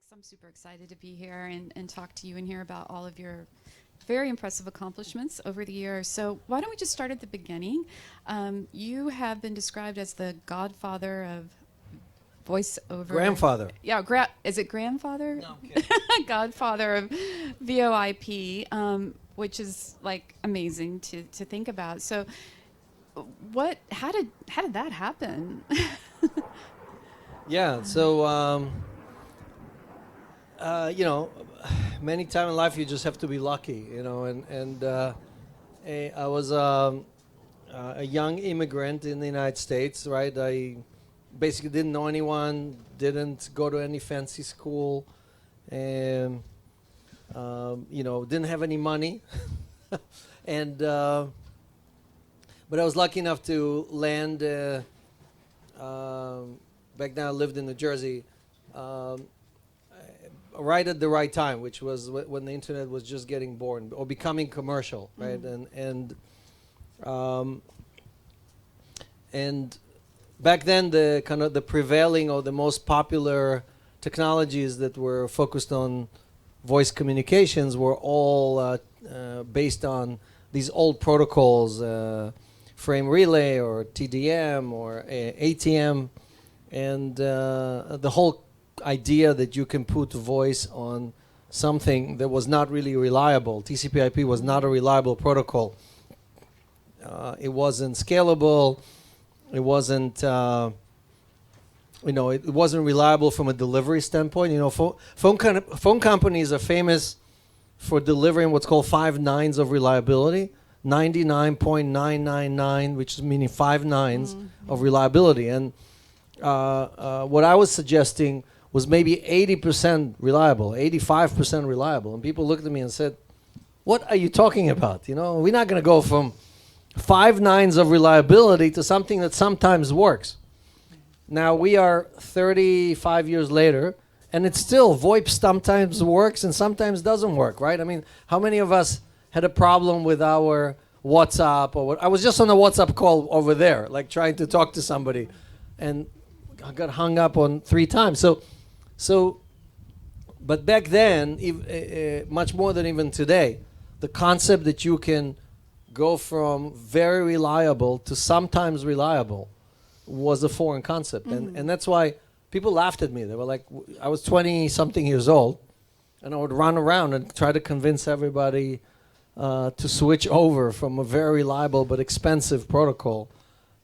Alex. I'm super excited to be here and talk to you and hear about all of your very impressive accomplishments over the years. So why don't we just start at the beginning? You have been described as the godfather of voiceover. Grandfather. Yeah, is it grandfather? No, I'm kidding. Godfather of VoIP, which is like amazing to think about. So how did that happen? Yeah, so, many times in life you just have to be lucky, and I was a young immigrant in the United States, right? I basically didn't know anyone, didn't go to any fancy school, and, didn't have any money. And, but I was lucky enough to land, back then I lived in New Jersey, right at the right time, which was when the internet was just getting born or becoming commercial, right? And back then the kind of the prevailing or the most popular technologies that were focused on voice communications were all based on these old protocols, frame relay or TDM or ATM, and the whole idea that you can put voice on something that was not really reliable. TCP/IP was not a reliable protocol. It wasn't scalable. It wasn't, it wasn't reliable from a delivery standpoint. Phone companies are famous for delivering what's called 5 nines of reliability. 99.999, which is meaning 5 nines of reliability. And what I was suggesting was maybe 80% reliable, 85% reliable. And people looked at me and said, what are you talking about? We're not going to go from 5 nines of reliability to something that sometimes works. Now we are 35 years later, and it's still VoIP sometimes works and sometimes doesn't work, right? I mean, how many of us had a problem with our WhatsApp or what? I was just on a WhatsApp call over there, like trying to talk to somebody, and I got hung up on 3 times. So, but back then, much more than even today, the concept that you can go from very reliable to sometimes reliable was a foreign concept. And that's why people laughed at me. They were like, I was 20-something years old, and I would run around and try to convince everybody to switch over from a very reliable but expensive protocol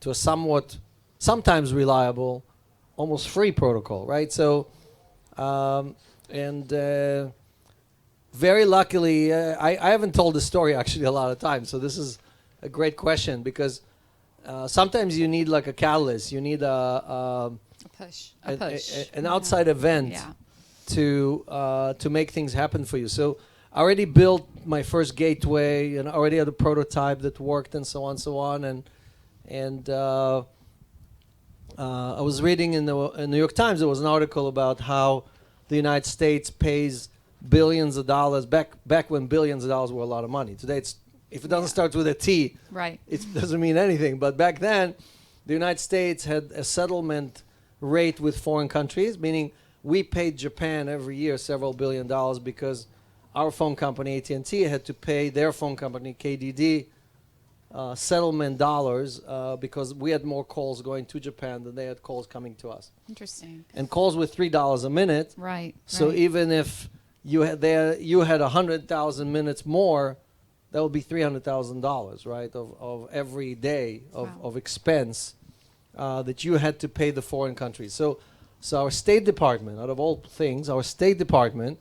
to a sometimes reliable, almost free protocol, right? So, very luckily, I haven't told the story actually a lot of times, so this is a great question because sometimes you need like a catalyst. You need a push. An outside event to make things happen for you. So I already built my first gateway and already had a prototype that worked and so on. And I was reading in the New York Times, there was an article about how the United States pays billions of dollars, back when billions of dollars were a lot of money. Today, if it doesn't start with a T, right, it doesn't mean anything. But back then, the United States had a settlement rate with foreign countries, meaning we paid Japan every year several $billions because our phone company, AT&T, had to pay their phone company, KDD, settlement dollars because we had more calls going to Japan than they had calls coming to us. Interesting. And calls were $3 a minute. Right. So even if you had 100,000 minutes more, that would be $300,000, right, of every day of expense that you had to pay the foreign countries. So our State Department, out of all things, our State Department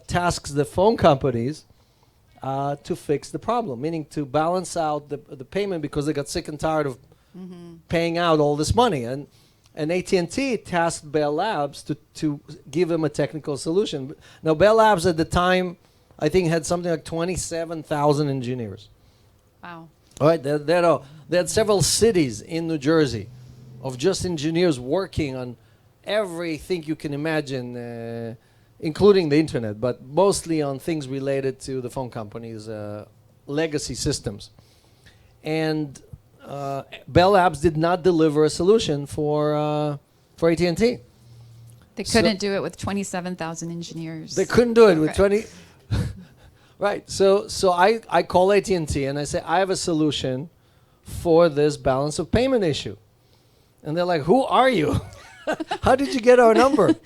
tasks the phone companies to fix the problem, meaning to balance out the payment because they got sick and tired of paying out all this money. And AT&T tasked Bell Labs to give them a technical solution. Now, Bell Labs at the time, I think, had something like 27,000 engineers. Wow. All right, they had several cities in New Jersey of just engineers working on everything you can imagine, including the internet, but mostly on things related to the phone company's legacy systems. And Bell Labs did not deliver a solution for AT&T. They couldn't do it with 27,000 engineers. They couldn't do it with Okay. 20. Right. So I call AT&T and I say, I have a solution for this balance of payment issue. And they're like, who are you? How did you get our number?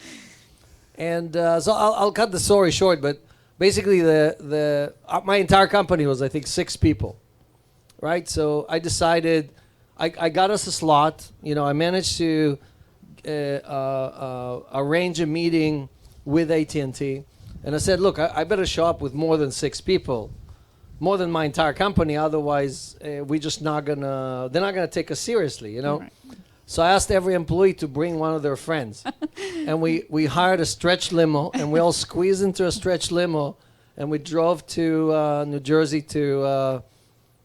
And so I'll cut the story short, but basically my entire company was, I think, 6 people. Right. So I decided, I got us a slot. You know, I managed to arrange a meeting with AT&T. And I said, look, I better show up with more than 6 people, more than my entire company. Otherwise, they're not gonna take us seriously, you know. Right. So I asked every employee to bring one of their friends, and we hired a stretch limo, and we all squeezed into a stretch limo, and we drove to New Jersey to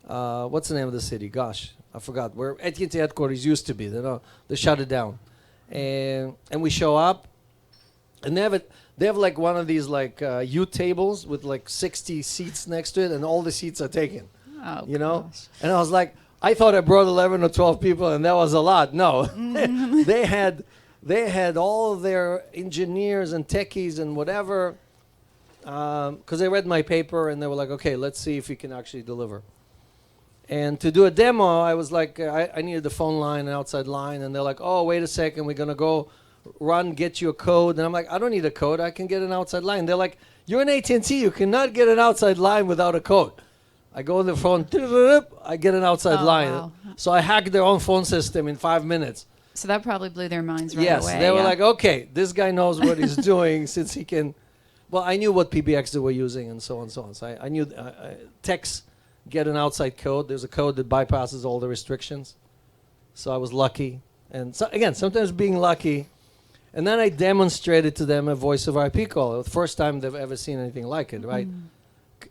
what's the name of the city? Gosh, I forgot where AT&T headquarters used to be. They shut it down, and we show up, and they have like one of these like U tables with like 60 seats next to it, and all the seats are taken. Oh, you know? gosh. And I was like, I thought I brought 11 or 12 people, and that was a lot. No, they had all of their engineers and techies and whatever, because they read my paper and they were like, okay, let's see if we can actually deliver. And to do a demo, I was like, I needed the phone line, an outside line, and they're like, oh, wait a second, we're gonna go get you a code. And I'm like, I don't need a code, I can get an outside line. They're like, you're an AT&T, you cannot get an outside line without a code. I go on the phone, I get an outside line. Wow. So I hacked their own phone system in 5 minutes. So that probably blew their minds right Yes, away. they were yeah. like, okay, this guy knows what he's doing since he can. Well, I knew what PBX they were using and so on and so on. So I knew techs get an outside code. There's a code that bypasses all the restrictions. So I was lucky. And so, again, sometimes being lucky. And then I demonstrated to them a voice over IP call. The first time they've ever seen anything like it, right?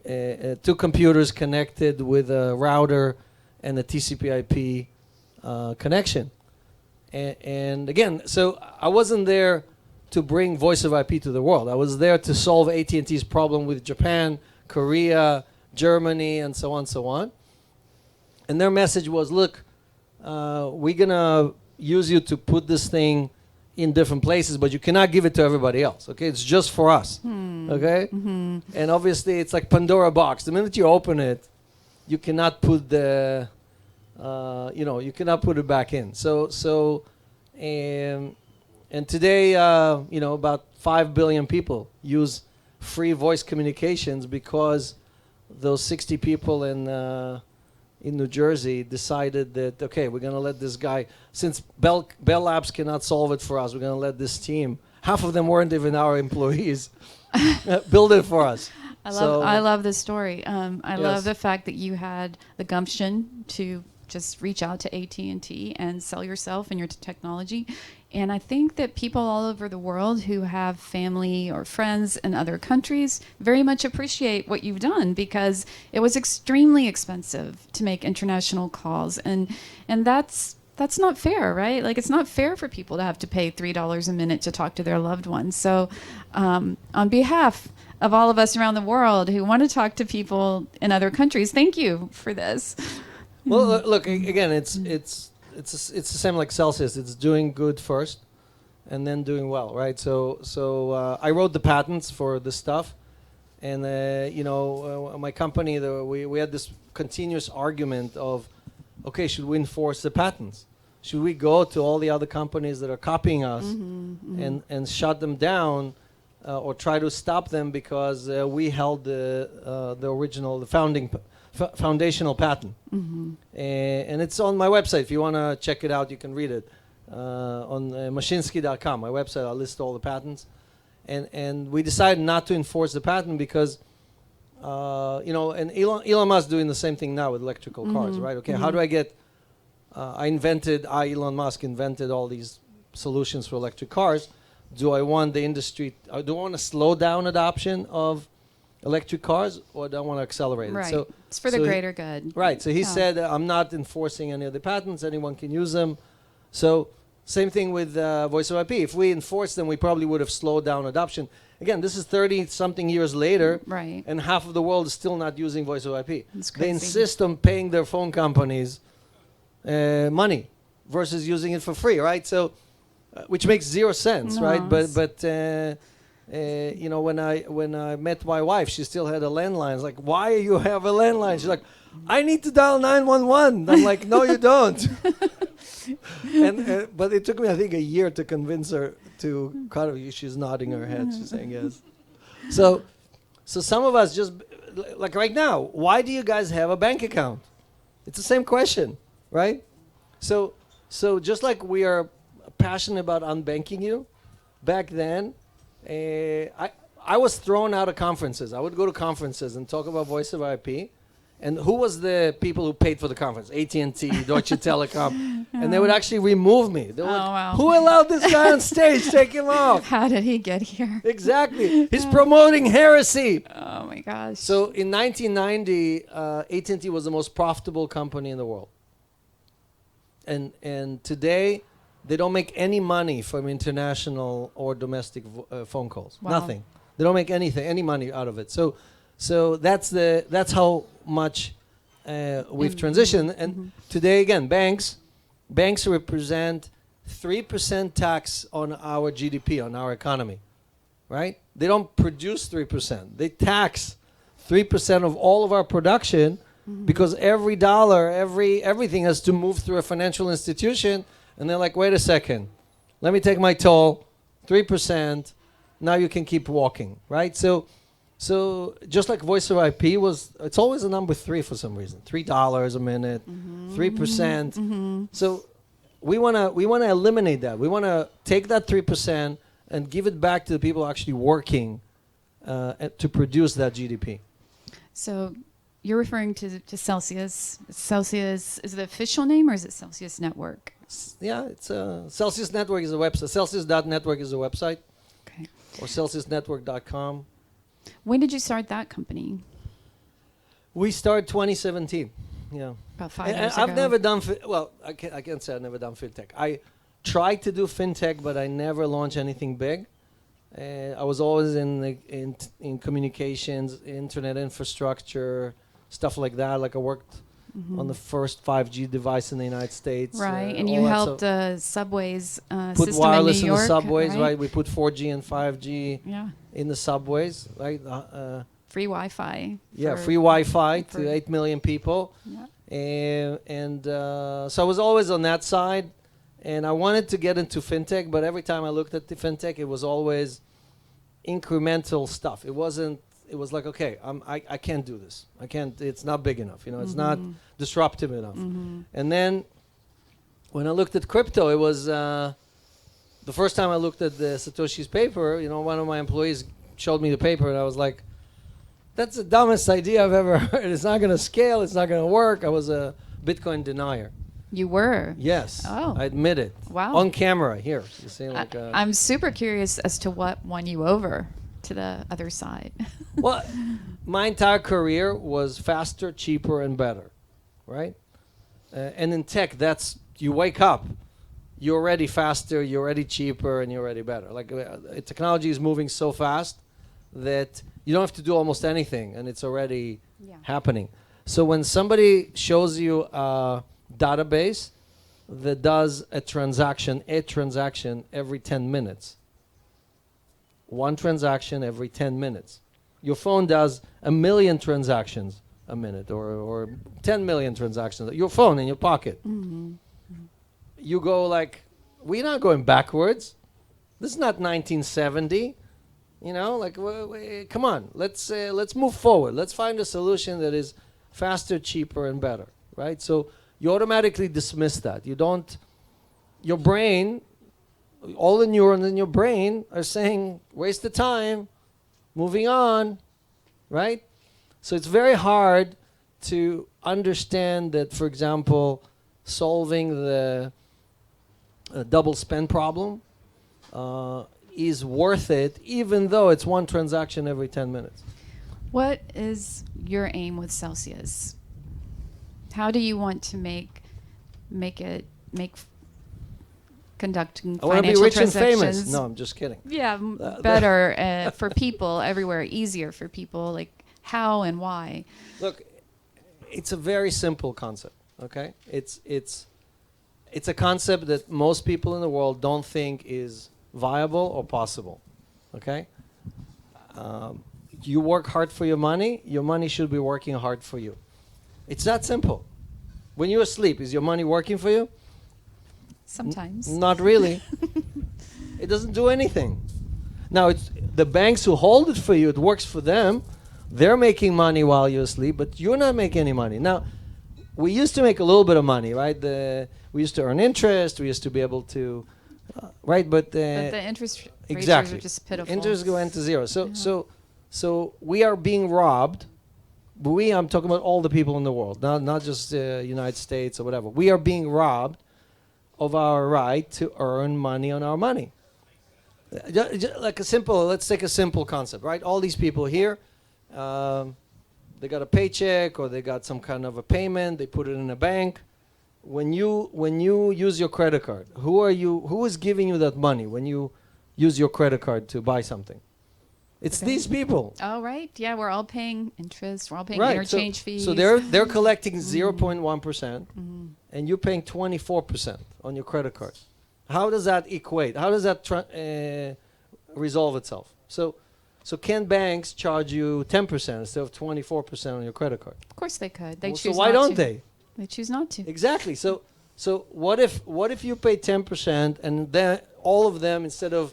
2 computers connected with a router and a TCP/IP connection. And again, so I wasn't there to bring voice over IP to the world. I was there to solve AT&T's problem with Japan, Korea, Germany, and so on and so on. And their message was, look, we're going to use you to put this thing in different places, but you cannot give it to everybody else. Okay, it's just for us. Okay, and obviously it's like Pandora box. The minute you open it, you cannot put the, you cannot put it back in. And today, about 5 billion people use free voice communications because those 60 people in New Jersey decided that, okay, we're going to let this guy, since Bell Labs cannot solve it for us, we're going to let this team, half of them weren't even our employees, build it for us. I love this story. I Yes. love the fact that you had the gumption to just reach out to AT&T and sell yourself and your technology. And I think that people all over the world who have family or friends in other countries very much appreciate what you've done, because it was extremely expensive to make international calls. And that's not fair, right? Like, it's not fair for people to have to pay $3 a minute to talk to their loved ones. So on behalf of all of us around the world who want to talk to people in other countries, thank you for this. Well, look, again, it's the same like Celsius. It's doing good first, and then doing well, right? So I wrote the patents for this stuff, and my company, we had this continuous argument of, okay, should we enforce the patents? Should we go to all the other companies that are copying us and shut them down, or try to stop them because we held the foundational patent? And it's on my website. If you want to check it out, you can read it on Mashinsky.com. My website, I'll list all the patents. And we decided not to enforce the patent because, and Elon Musk doing the same thing now with electrical cars, right? Okay, how do I get, Elon Musk invented all these solutions for electric cars. Do I want the industry, do I want to slow down adoption of electric cars, or do I want to accelerate it? Right. So It's for the greater good. Right. So he Yeah. said, I'm not enforcing any of the patents. Anyone can use them. So same thing with voice over IP. If we enforced them, we probably would have slowed down adoption. Again, this is 30-something years later, Right. and half of the world is still not using voice over IP. It's They crazy. insist on paying their phone companies money versus using it for free, right? So which makes zero sense, No, right? it's- But you know, when I met my wife, she still had a landline. It's like, why you have a landline? She's like, I need to dial 911. I'm like, no, you don't. And but it took me, I think, a year to convince her to kind of. She's nodding her head. She's saying yes. So some of us just like right now. Why do you guys have a bank account? It's the same question, right? So just like we are passionate about unbanking you, back then, I was thrown out of conferences. I would go to conferences and talk about voice over IP. And who was the people who paid for the conference? AT&T, Deutsche Telekom. And they would actually remove me. They were like, wow. who allowed this guy on stage? Take him off. How did he get here? Exactly. He's promoting heresy. Oh my gosh. So in 1990, AT&T was the most profitable company in the world. And today, they don't make any money from international or domestic phone calls. Wow. Nothing. They don't make any money out of it. So that's how much we've transitioned. And today, again, banks represent 3% tax on our GDP, on our economy, right? They don't produce 3%. They tax 3% of all of our production because every dollar, everything has to move through a financial institution. And they're like, wait a second, let me take my toll, 3%, now you can keep walking, right? So just like voice over IP it's always a number 3 for some reason, $3 a minute, 3%. So we wanna eliminate that. We wanna take that 3% and give it back to the people actually working to produce that GDP. So you're referring to Celsius. Celsius is the official name, or is it Celsius Network? Yeah, it's Celsius Network is a website. Celsius.network is a website. Okay. Or CelsiusNetwork.com. When did you start that company? We started 2017. Yeah. About 5 years I've ago. never done, I can't say I've never done fintech. I tried to do fintech, but I never launched anything big. I was always in communications, internet infrastructure, stuff like that. Like I worked on the first 5G device in the United States. Right, and all you that helped stuff. Subway's Put system wireless in in New the York, subways, right? We put 4G and 5G Yeah. in the subways, right? Free Wi-Fi. Yeah, for- free Wi-Fi for- to 8 million people. Yeah. And so I was always on that side. And I wanted to get into fintech, but every time I looked at the fintech, it was always incremental stuff. It was like, okay, I can't do this. I can't, it's not big enough. You know, it's not disruptive enough. And then when I looked at crypto, it was the first time I looked at the Satoshi's paper, you know, one of my employees showed me the paper and I was like, that's the dumbest idea I've ever heard. It's not going to scale. It's not going to work. I was a Bitcoin denier. You were? Yes. Oh. I admit it. Wow. On camera here. You see, like I'm super curious as to what won you over to the other side. well, my entire career was faster, cheaper, and better, right? And in tech, that's you wake up, you're already faster, you're already cheaper, and you're already better. Like technology is moving so fast that you don't have to do almost anything, and it's already happening. So when somebody shows you a database that does a transaction every 10 minutes, one transaction every 10 minutes. Your phone does 1 million transactions a minute or 10 million transactions. Your phone in your pocket. You go like, we're not going backwards. This is not 1970. You know, like, come on, let's move forward. Let's find a solution that is faster, cheaper, and better, right? So you automatically dismiss that. You don't, your brain, all the neurons in your brain are saying, waste the time, moving on, right? So it's very hard to understand that, for example, solving the double spend problem is worth it, even though it's one transaction every 10 minutes. What is your aim with Celsius? How do you want to make conducting I want to be financial rich and transactions? famous. No, I'm just kidding. Yeah, better for people everywhere, easier for people. Like how and why? Look, it's a very simple concept. Okay, it's it's a concept that most people in the world don't think is viable or possible. Okay? You work hard for your money should be working hard for you. It's that simple. When you're asleep, is your money working for you? Sometimes. Not really. It doesn't do anything. Now, it's the banks who hold it for you, it works for them. They're making money while you're asleep, but you're not making any money. Now, we used to make a little bit of money, right? We used to earn interest. We used to be able to, right? But the interest rates exactly. are just pitiful. Interest went to zero. So we are being robbed. I'm talking about all the people in the world, not just the United States or whatever. We are being robbed of our right to earn money on our money. Let's take a simple concept, right? All these people here, they got a paycheck or they got some kind of a payment. They put it in a bank. When you use your credit card, who is giving you that money when you use your credit card to buy something? It's these people. Oh, right. Yeah, we're all paying interest. We're all paying Right. interchange fees. So they're collecting 0.1%, and you're paying 24% on your credit card. How does that equate? How does that resolve itself? So can banks charge you 10% instead of 24% on your credit card? Of course they could. So why don't they? They choose not to. Exactly. So what if you pay 10% and then all of them, instead of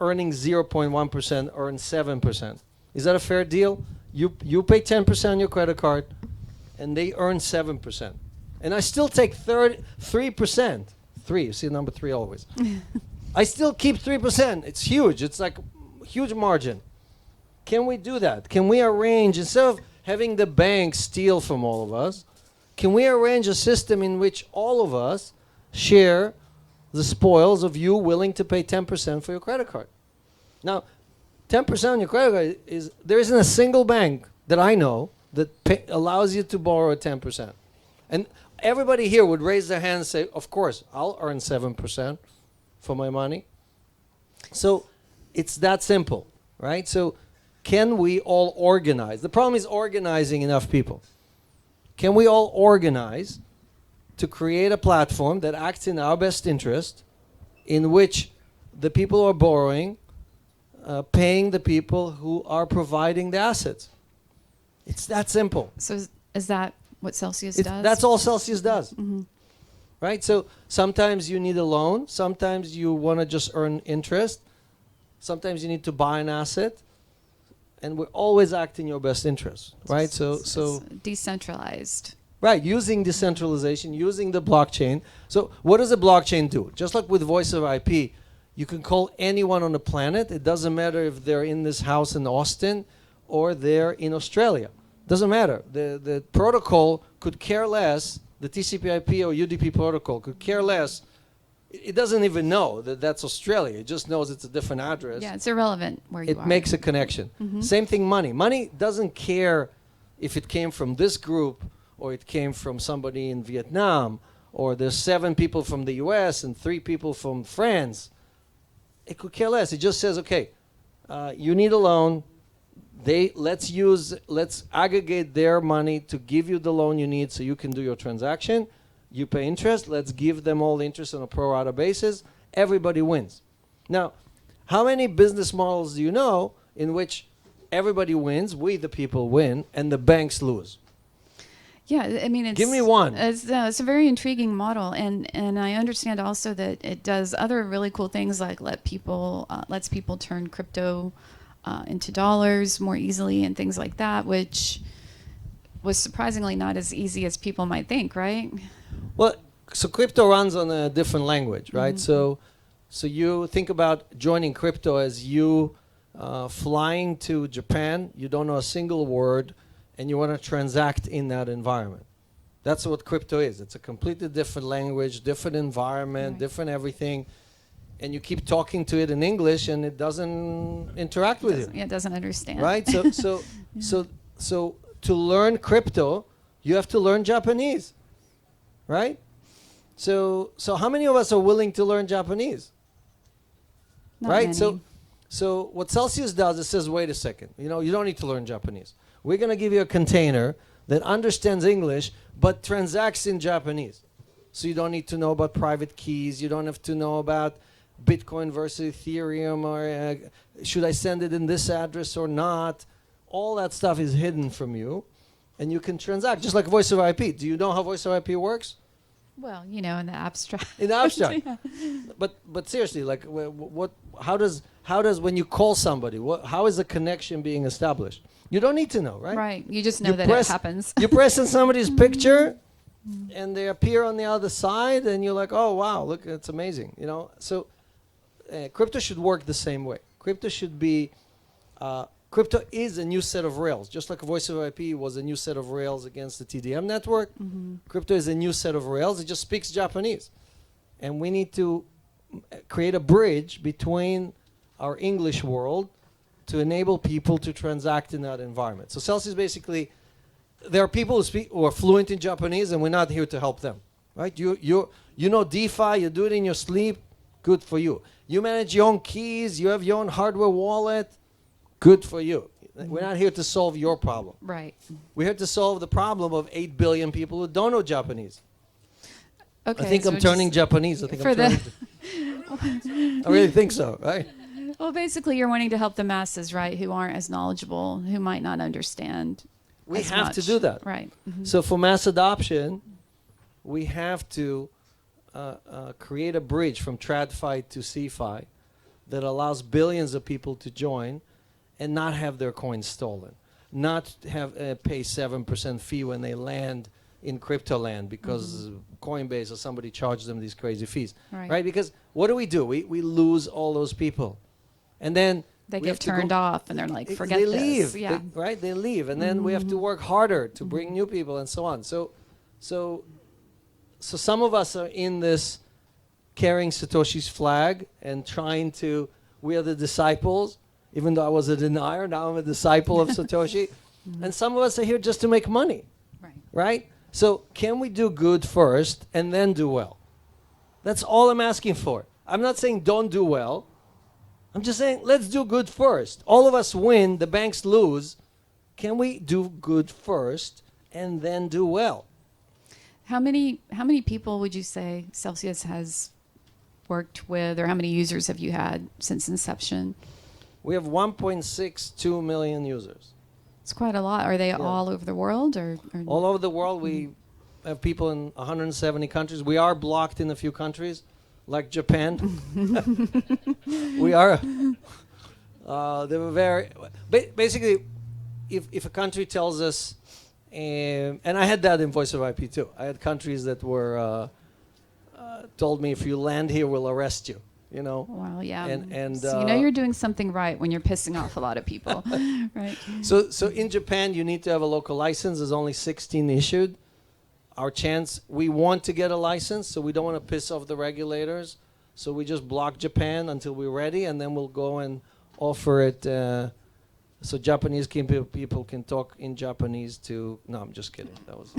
earning 0.1%, earn 7%? Is that a fair deal? You pay 10% on your credit card, and they earn 7%, and I still take 3%. You see number 3 always. I still keep 3%. It's huge. It's like huge margin. Can we do that? Can we arrange, instead of having the bank steal from all of us, can we arrange a system in which all of us share the spoils of you willing to pay 10% for your credit card? Now, 10% on your credit card there isn't a single bank that I know that allows you to borrow at 10%. And everybody here would raise their hand and say, of course, I'll earn 7% for my money. So it's that simple, right? So can we all organize? The problem is organizing enough people. Can we all organize to create a platform that acts in our best interest, in which the people who are borrowing, paying the people who are providing the assets? It's that simple. So is that what Celsius does? That's all Celsius does. Right? So sometimes you need a loan. Sometimes you want to just earn interest. Sometimes you need to buy an asset. And we always act in your best interest. Right? So decentralized. Right, using decentralization, using the blockchain. So what does a blockchain do? Just like with voice over IP, you can call anyone on the planet. It doesn't matter if they're in this house in Austin or they're in Australia. Doesn't matter. The protocol could care less. The TCP/IP or UDP protocol could care less. It doesn't even know that that's Australia. It just knows it's a different address. Yeah, it's irrelevant where you are. It makes a connection. Same thing, money. Money doesn't care if it came from this group or it came from somebody in Vietnam, or there's 7 people from the US and 3 people from France. It could care less. It just says, okay, you need a loan. Let's aggregate their money to give you the loan you need so you can do your transaction. You pay interest. Let's give them all the interest on a pro rata basis. Everybody wins. Now, how many business models do you know in which everybody wins, we the people win, and the banks lose? Yeah, I mean, Give me one. It's a very intriguing model, and I understand also that it does other really cool things, like lets people turn crypto into dollars more easily and things like that, which was surprisingly not as easy as people might think, right? Well, so crypto runs on a different language, right? So you think about joining crypto as you flying to Japan. You don't know a single word, and you want to transact in that environment. That's what crypto is. It's a completely different language, different environment, different everything. And you keep talking to it in English, and it doesn't interact with you. Yeah, it doesn't understand. Right? So to learn crypto, you have to learn Japanese. Right? So how many of us are willing to learn Japanese? Not right? many. So what Celsius does, it says, wait a second. You don't need to learn Japanese. We're going to give you a container that understands English but transacts in Japanese. So you don't need to know about private keys. You don't have to know about Bitcoin versus Ethereum, or should I send it in this address or not. All that stuff is hidden from you, and you can transact just like voice over IP. Do you know how voice over IP works? Well, you know, in the abstract. In the abstract. Yeah. But seriously, like what? How does when you call somebody? How is the connection being established? You don't need to know, right? Right. You just know that it happens. You press in somebody's picture, and they appear on the other side, and you're like, oh wow, look, it's amazing, you know. So crypto should work the same way. Crypto should be. Crypto is a new set of rails, just like voice over IP was a new set of rails against the TDM network. Crypto is a new set of rails. It just speaks Japanese, and we need to create a bridge between our English world to enable people to transact in that environment. So Celsius basically, there are people who are fluent in Japanese, and we're not here to help them, right? You know DeFi, you do it in your sleep, good for you. You manage your own keys, you have your own hardware wallet, good for you. We're not here to solve your problem. Right. We're here to solve the problem of 8 billion people who don't know Japanese. Okay. I think so I'm turning Japanese. I think for I'm turning. I really think so, right? Well, basically, you're wanting to help the masses, right, who aren't as knowledgeable, who might not understand. We as have to much. do that. Right. So for mass adoption, we have to create a bridge from TradFi to CeFi that allows billions of people to join and not have their coins stolen, not have pay 7% fee when they land in crypto land because Coinbase or somebody charged them these crazy fees, right? Because what do? We lose all those people, and then they get turned off, and they're like, forget they this. leave, Yeah. right? They leave, and then we have to work harder to bring new people and so on. So some of us are in this carrying Satoshi's flag and trying to. We are the disciples. Even though I was a denier, now I'm a disciple of Satoshi. And some of us are here just to make money, right? So can we do good first and then do well? That's all I'm asking for. I'm not saying don't do well. I'm just saying let's do good first. All of us win, the banks lose. Can we do good first and then do well? How many people would you say Celsius has worked with, or how many users have you had since inception? We have 1.62 million users. It's quite a lot. Are they all over the world, or all over the world? We have people in 170 countries. We are blocked in a few countries, like Japan. We are. They were very. Basically, if a country tells us, and I had that in Voice of IP too. I had countries that were told me, if you land here, we'll arrest you. You know. Wow. Yeah. And so you know you're doing something right when you're pissing off a lot of people, right? So in Japan, you need to have a local license. There's only 16 issued. Our chance, we want to get a license, so we don't want to piss off the regulators. So we just block Japan until we're ready, and then we'll go and offer it. So Japanese people can talk in Japanese to. No, I'm just kidding. That was.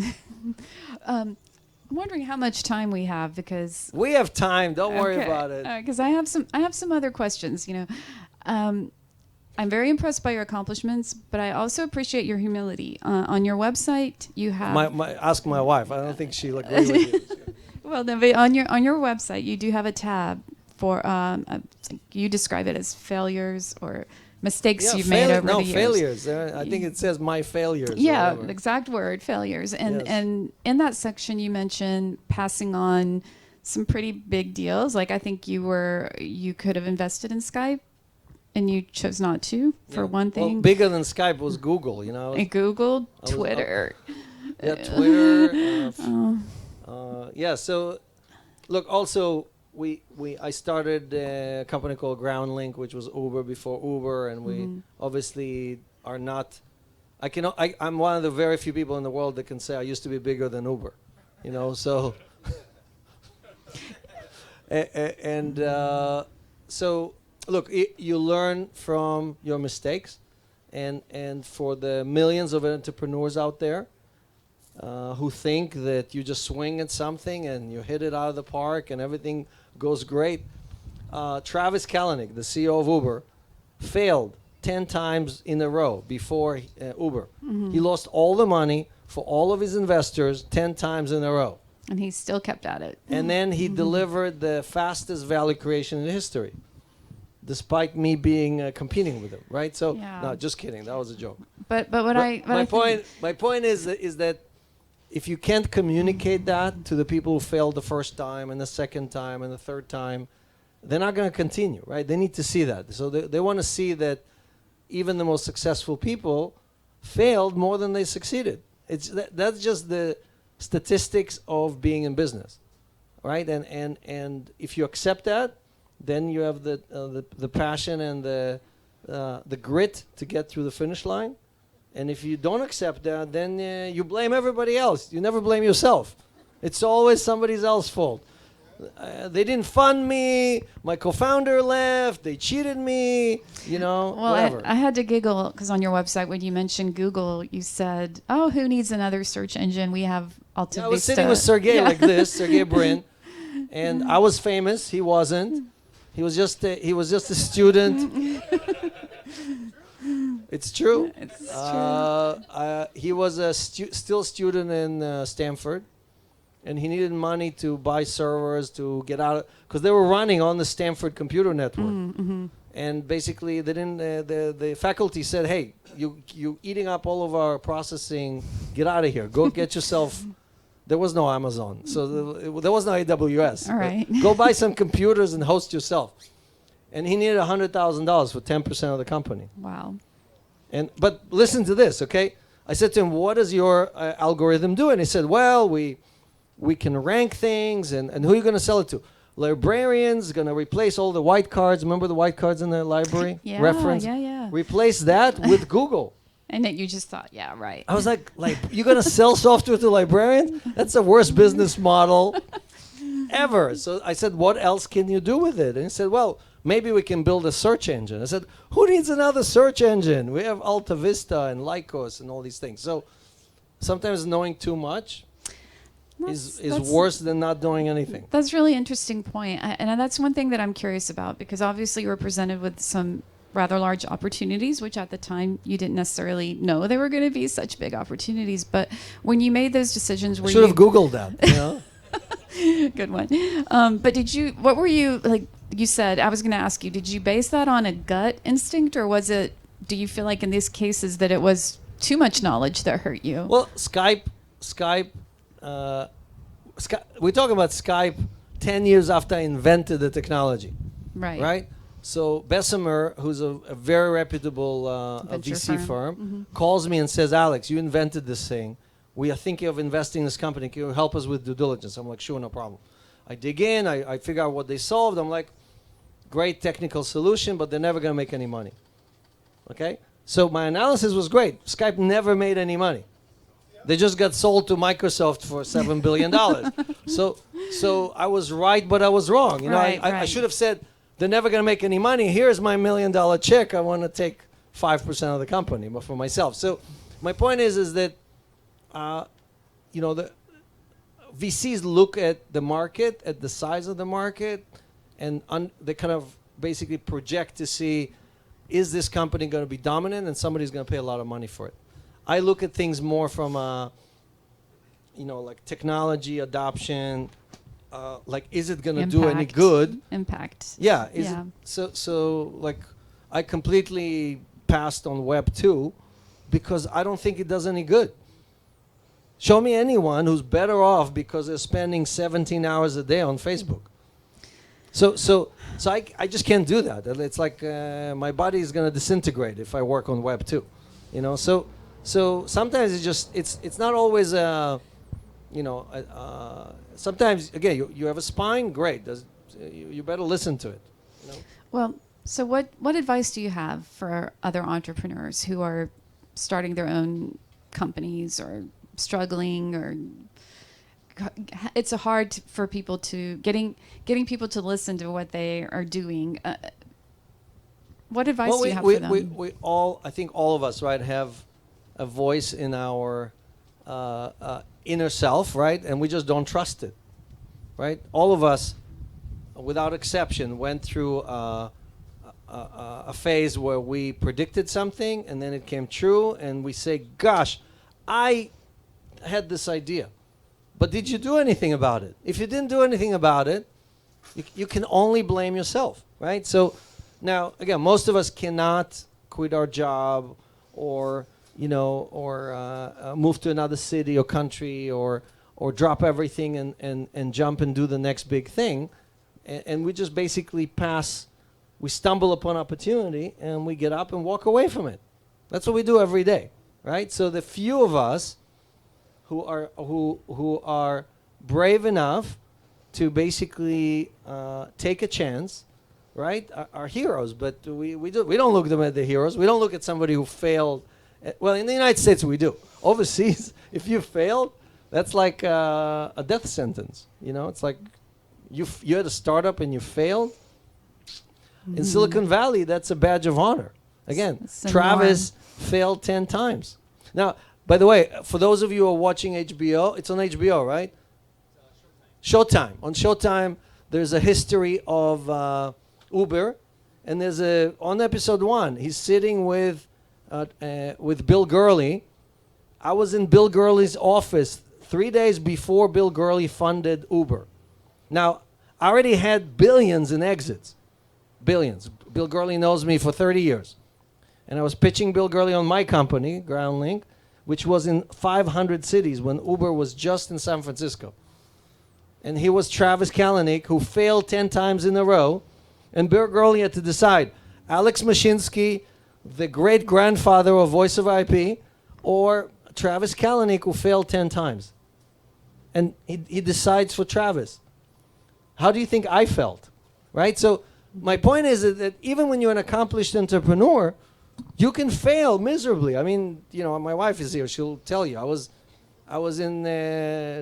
I'm wondering how much time we have, because we have time. Don't worry about it. Because I have some other questions. You know, I'm very impressed by your accomplishments, but I also appreciate your humility. On your website, you have ask my wife. I don't think she'll agree with you. Well, no, but on your website, you do have a tab for you describe it as failures or mistakes you've made over the years. Failures. I think it says my failures. Yeah, the exact word, failures. And in that section, you mentioned passing on some pretty big deals. Like I think you could have invested in Skype, and you chose not to for one thing. Well, bigger than Skype was Google. You know. Google, Twitter. Twitter. So look, also. I started a company called GroundLink, which was Uber before Uber, and we obviously are not. I'm one of the very few people in the world that can say I used to be bigger than Uber, you know. So, so look, you learn from your mistakes, and for the millions of entrepreneurs out there who think that you just swing at something and you hit it out of the park and everything goes great. Travis Kalanick, the CEO of Uber, failed 10 times in a row before Uber. He lost all the money for all of his investors 10 times in a row. And he still kept at it. And then he delivered the fastest value creation in history, despite me being competing with him, right? So, no, just kidding. That was a joke. But my point is that if you can't communicate that to the people who failed the first time and the second time and the third time, they're not going to continue, right? They need to see that. So they want to see that even the most successful people failed more than they succeeded. That's just the statistics of being in business, right? And if you accept that, then you have the passion and the grit to get through the finish line. And if you don't accept that, then you blame everybody else. You never blame yourself. It's always somebody else's fault. They didn't fund me. My co-founder left. They cheated me. Well, whatever. I had to giggle because on your website when you mentioned Google, you said, "Oh, who needs another search engine? We have Alta Vista." I was sitting with Sergey like this, Sergey Brin, and I was famous. He wasn't. He was just a student. It's true. It's true. He was a still student in Stanford, and he needed money to buy servers to get out because they were running on the Stanford computer network. And basically, they didn't. The faculty said, "Hey, you eating up all of our processing. Get out of here. Go get yourself." There was no Amazon, so there was no AWS. All right. Go buy some computers and host yourself. And he needed $100,000 for 10% of the company. Wow. But listen to this, okay? I said to him, "What does your algorithm do?" And he said, "Well, we can rank things, and who are you going to sell it to? Librarians, going to replace all the white cards. Remember the white cards in the library? Yeah, Reference? yeah. Replace that with Google." And then you just thought, yeah, right. I was like, you're going to sell software to librarians? That's the worst business model ever. So I said, "What else can you do with it?" And he said, "Well, maybe we can build a search engine." I said, "Who needs another search engine? We have Alta Vista and Lycos and all these things." So sometimes knowing too much is worse than not knowing anything. That's a really interesting point. And that's one thing that I'm curious about, because obviously you were presented with some rather large opportunities, which at the time you didn't necessarily know they were going to be such big opportunities. But when you made those decisions, I should have Googled that, Good one. But what were you, like you said, I was going to ask you, did you base that on a gut instinct, or do you feel like in these cases that it was too much knowledge that hurt you? Well, Skype, we're talking about Skype 10 years after I invented the technology. Right? So Bessemer, who's a very reputable VC firm, calls me and says, "Alex, you invented this thing. We are thinking of investing in this company. Can you help us with due diligence?" I'm like, "Sure, no problem." I dig in. I figure out what they solved. I'm like, "Great technical solution, but they're never going to make any money." Okay? So my analysis was great. Skype never made any money. They just got sold to Microsoft for $7 billion. So I was right, but I was wrong. I should have said, "They're never going to make any money. Here's my $1 million check. I want to take 5% of the company for myself." So my point is that, the VCs look at the market, at the size of the market, and they kind of basically project to see, is this company going to be dominant and somebody's going to pay a lot of money for it. I look at things more from like technology adoption, is it going to do any good? Impact. Yeah. So like I completely passed on Web 2 because I don't think it does any good. Show me anyone who's better off because they're spending 17 hours a day on Facebook. So I just can't do that. It's like my body is going to disintegrate if I work on Web 2. So sometimes it's not always sometimes again you have a spine, great. You better listen to it. Well, so what advice do you have for other entrepreneurs who are starting their own companies or struggling, or it's hard for people to getting people to listen to what they are doing? What advice do you have for them? We all, I think all of us, right, have a voice in our inner self, right? And we just don't trust it, right? All of us, without exception, went through a phase where we predicted something and then it came true and we say, "Gosh, I had this idea, But did you do anything about it? If you didn't do anything about it, you can only blame yourself, right? So now, again, most of us cannot quit our job or, move to another city or country or drop everything and jump and do the next big thing. And we just basically we stumble upon opportunity and we get up and walk away from it. That's what we do every day, right? So the few of us who are brave enough to basically take a chance, right, are heroes. But we don't look at them as the heroes. We don't look at somebody who failed. Well, in the United States we do. Overseas, if you failed, that's like a death sentence. It's like you had a startup and you failed. In Silicon Valley, that's a badge of honor. Again, Travis failed 10 times. Now, by the way, for those of you who are watching HBO, it's on HBO, right? Showtime. On Showtime, there's a history of Uber, and on episode 1, he's sitting with Bill Gurley. I was in Bill Gurley's office 3 days before Bill Gurley funded Uber. Now, I already had billions in exits. Billions. Bill Gurley knows me for 30 years. And I was pitching Bill Gurley on my company, GroundLink, which was in 500 cities when Uber was just in San Francisco. And he was Travis Kalanick, who failed 10 times in a row. And Bill Gurley had to decide, Alex Mashinsky, the great-grandfather of Voice of IP, or Travis Kalanick, who failed 10 times. And he decides for Travis. How do you think I felt? Right? So my point is that even when you're an accomplished entrepreneur, you can fail miserably. I mean, my wife is here. She'll tell you. I was in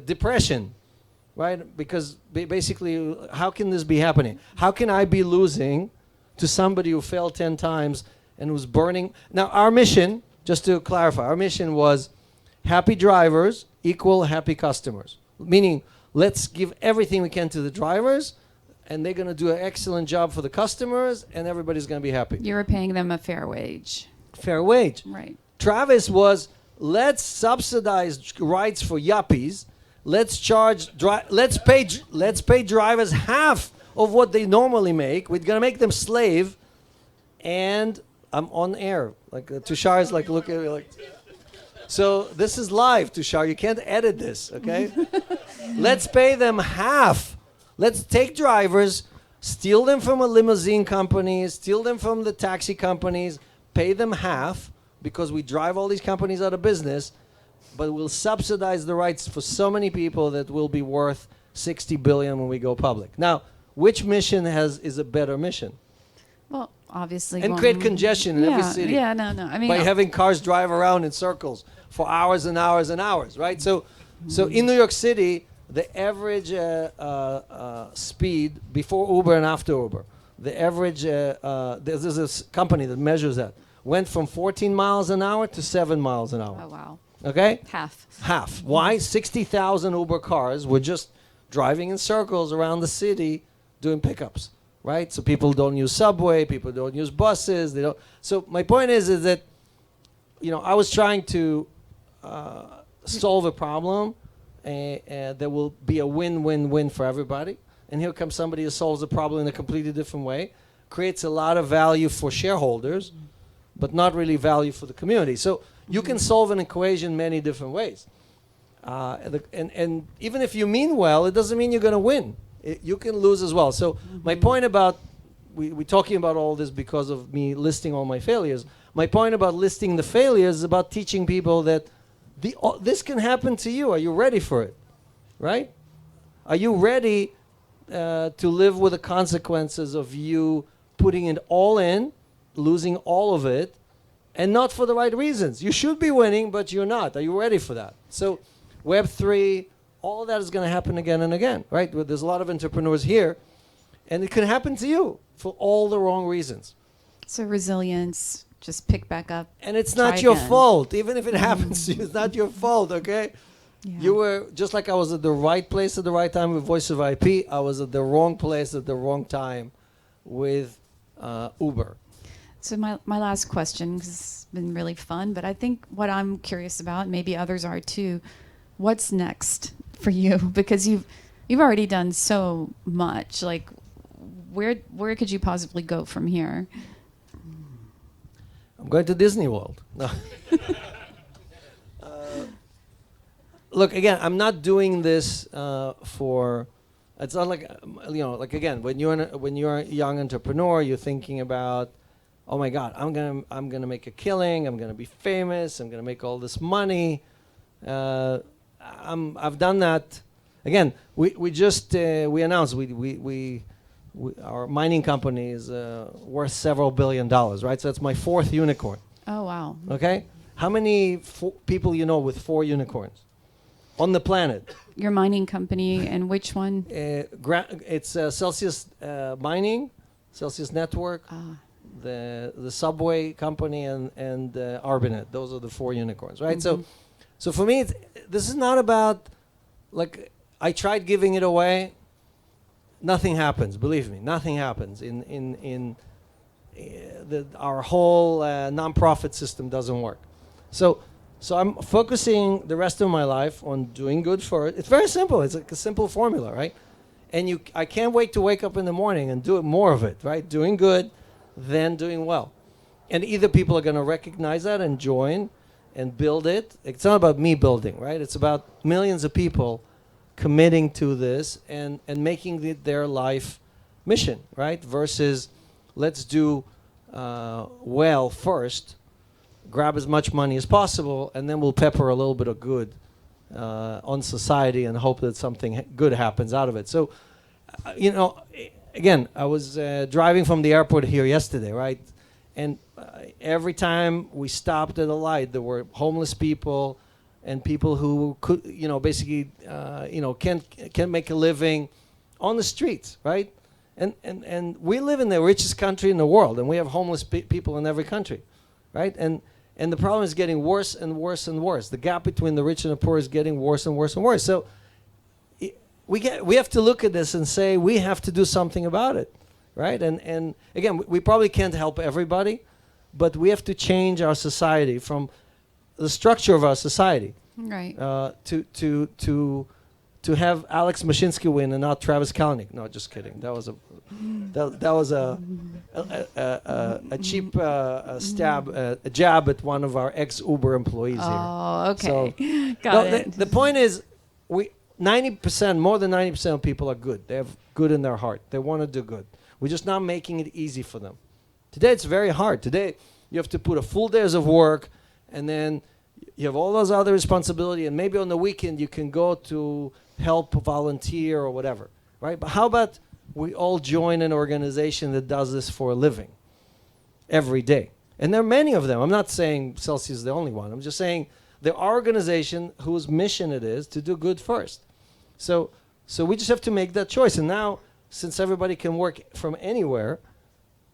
depression, right? Because basically, how can this be happening? How can I be losing to somebody who failed 10 times and who's burning? Now, our mission, just to clarify, our mission was happy drivers equal happy customers. Meaning, let's give everything we can to the drivers, and they're going to do an excellent job for the customers, and everybody's going to be happy. You were paying them a fair wage. Fair wage. Right. Travis was, let's subsidize rides for yuppies. Let's pay drivers half of what they normally make. We're going to make them slave. And I'm on air. Like Tushar is like looking at me like. So this is live, Tushar. You can't edit this, okay? Let's pay them half. Let's take drivers, steal them from a limousine company, steal them from the taxi companies, pay them half because we drive all these companies out of business, but we'll subsidize the rights for so many people that will be worth $60 billion when we go public. Now, which mission is a better mission? Well, obviously. And create congestion in every city. Yeah, no. I mean, by having cars drive around in circles for hours and hours and hours, right? So in New York City, the average speed before Uber and after Uber, the average, there's this company that measures that, went from 14 miles an hour to 7 miles an hour. Oh, wow. Okay? Half. Why? 60,000 Uber cars were just driving in circles around the city doing pickups, right? So people don't use subway, people don't use buses. They don't. So my point is that, I was trying to solve a problem there will be a win-win-win for everybody. And here comes somebody who solves the problem in a completely different way, creates a lot of value for shareholders, but not really value for the community. So you can solve an equation many different ways. And even if you mean well, it doesn't mean you're going to win. You can lose as well. So my point about, we're talking about all this because of me listing all my failures. My point about listing the failures is about teaching people that this can happen to you. Are you ready for it? Right? Are you ready to live with the consequences of you putting it all in, losing all of it, and not for the right reasons? You should be winning, but you're not. Are you ready for that? So Web3, all of that is going to happen again and again, right? There's a lot of entrepreneurs here, and it can happen to you for all the wrong reasons. So resilience. Just pick back up. And it's not your fault. Even if it happens to you, it's not your fault, okay? Yeah. You were, just like I was at the right place at the right time with Voice of IP, I was at the wrong place at the wrong time with Uber. So my last question, because it's been really fun, but I think what I'm curious about, maybe others are too, what's next for you? Because you've already done so much. Like, where could you possibly go from here? I'm going to Disney World. No. Look, again, I'm not doing this for. It's not like like again, when you're a young entrepreneur, you're thinking about, oh my God, I'm gonna make a killing. I'm gonna be famous. I'm gonna make all this money. I've done that. Again, we just we announced our mining company is worth several $1 billion, right? So that's my 4th unicorn. Oh wow. Okay, how many people you know with 4 unicorns on the planet? Your mining company, and which one? It's Celsius Mining, Celsius Network, the Subway company, and Arbinet. Those are the 4 unicorns, right? Mm-hmm. So for me, this is not about, like, I tried giving it away. Nothing happens. Believe me, nothing happens. Our whole nonprofit system doesn't work. So I'm focusing the rest of my life on doing good first. It's very simple. It's like a simple formula, right? And I can't wait to wake up in the morning and do more of it, right? Doing good, then doing well. And either people are going to recognize that and join and build it. It's not about me building, right? It's about millions of people committing to this and making it their life mission, right? Versus let's do well first, grab as much money as possible, and then we'll pepper a little bit of good on society and hope that something good happens out of it. So, again, I was driving from the airport here yesterday, right? And every time we stopped at a light, there were homeless people and people who could, basically, can't make a living on the streets, right? And we live in the richest country in the world, and we have homeless people in every country, right? And the problem is getting worse and worse and worse. The gap between the rich and the poor is getting worse and worse and worse. So we have to look at this and say we have to do something about it, right? And again, we probably can't help everybody, but we have to change our society from the structure of our society, right? To have Alex Mashinsky win and not Travis Kalanick. No, just kidding. That was a cheap jab at one of our ex-Uber employees here. Oh, okay. So, Got it. The point is, more than 90% of people are good. They have good in their heart. They want to do good. We're just not making it easy for them. Today it's very hard. Today you have to put a full days of work, and then you have all those other responsibilities, and maybe on the weekend you can go to help volunteer or whatever, right? But how about we all join an organization that does this for a living every day? And there are many of them. I'm not saying Celsius is the only one. I'm just saying there are organizations whose mission it is to do good first. So we just have to make that choice. And now, since everybody can work from anywhere,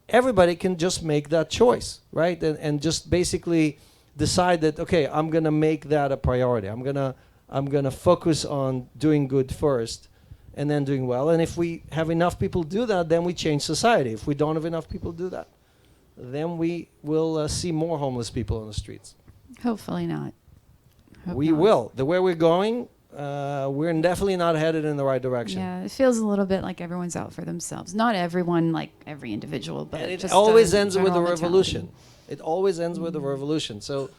everybody can just make that choice, right? And just basically decide that, okay, I'm going to make that a priority. I'm going to focus on doing good first and then doing well. And if we have enough people do that, then we change society. If we don't have enough people do that, then we will see more homeless people on the streets. Hopefully not. We will. The way we're going, we're definitely not headed in the right direction. Yeah, it feels a little bit like everyone's out for themselves. Not everyone, like every individual, but and it just always ends with a general revolution. mentality. It always ends with a revolution. So,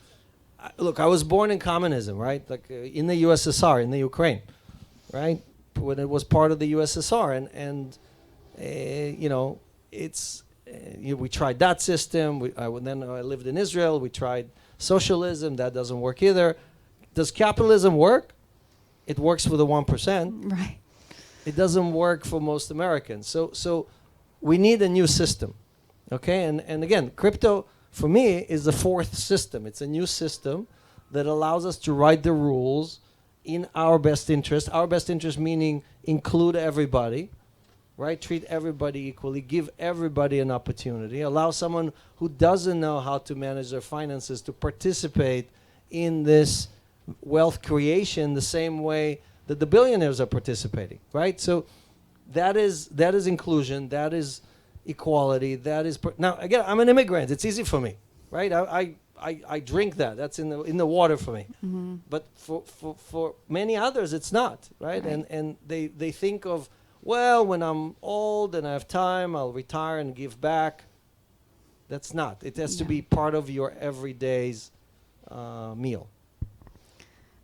look, I was born in communism, right? Like in the USSR, in the Ukraine, right? When it was part of the USSR, and it's we tried that system. Then I lived in Israel. We tried socialism. That doesn't work either. Does capitalism work? It works for the 1%. Right. It doesn't work for most Americans. So we need a new system, okay? And again, crypto for me is the 4th system. It's a new system that allows us to write the rules in our best interest. Our best interest meaning include everybody, right? Treat everybody equally, give everybody an opportunity, allow someone who doesn't know how to manage their finances to participate in this wealth creation the same way that the billionaires are participating, right? So that is inclusion, that is equality, that is now again, I'm an immigrant. It's easy for me, right? I drink that. That's in the water for me. But for many others, it's not, right? And they think of, well, when I'm old and I have time, I'll retire and give back. That's not. It has to be part of your everyday's meal.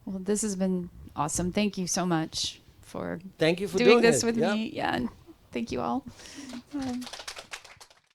Well, this has been awesome. Thank you so much for Thank you for doing doing this it. with Yeah. me. Yeah, and thank you all.